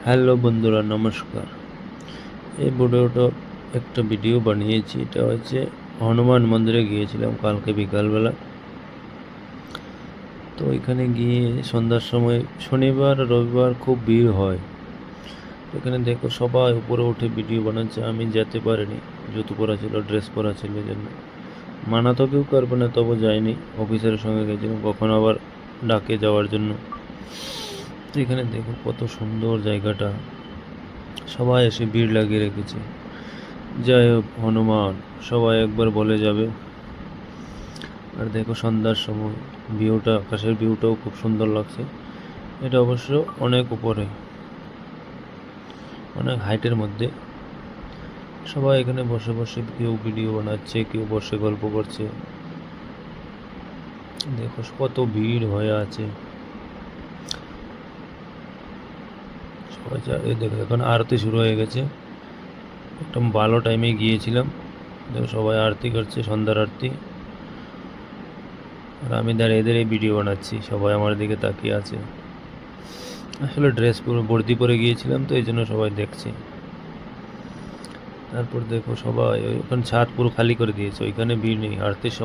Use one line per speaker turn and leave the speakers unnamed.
Hello বন্ধুরা, নমস্কার। এই ভিডিওটা একটা ভিডিও বানিয়েছি। এটা হচ্ছে হনুমান মন্দিরে গিয়েছিলাম কালকে বিকালবেলা। তো এখানে গিয়ে সন্ধ্যার সময় শনিবার রবিবার খুব ভিড় হয়। এখানে দেখো সবাই উপরে উঠে ভিডিও বানাচ্ছে। আমি যেতে পারিনি, জুতো পরা ছিল, ড্রেস পরা ছিল, এই জন্য মানা তো কেউ করবে না, তবু যাইনি। অফিসের সঙ্গে গেছিলাম, কখন আবার ডাকে যাওয়ার জন্য। তো এখানে দেখো কত সুন্দর জায়গাটা, সবাই এসে ভিড় লাগিয়ে রেখেছে। জয় হোক হনুমান, সবাই একবার বলে যাবে। আর দেখো সন্ধ্যার সময় ভিউটা, আকাশের ভিউটাও খুব সুন্দর লাগছে। এটা অবশ্য অনেক উপরে, অনেক হাইটের মধ্যে। সবাই এখানে বসে বসে কেউ ভিডিও বানাচ্ছে, কেউ বসে গল্প করছে। দেখো কত ভিড় হয়ে আছে। সবাই এই দেখো এখন আরতি শুরু হয়ে গেছে। একদম ভালো টাইমে গিয়েছিলাম। দেখো সবাই আরতি করছে, সন্ধ্যার আরতি। আর আমি দাঁড়িয়ে দাঁড়িয়ে ভিডিও বানাচ্ছি, সবাই আমার দিকে তাকিয়ে আছে। আসলে ড্রেস পুরো বর্দি পরে গিয়েছিলাম, তো এই জন্য সবাই দেখছে। তারপর দেখো সবাই ওখানে ছাদ পুরো খালি করে দিয়েছে, ওইখানে ভিড় নেই আরতির সময়।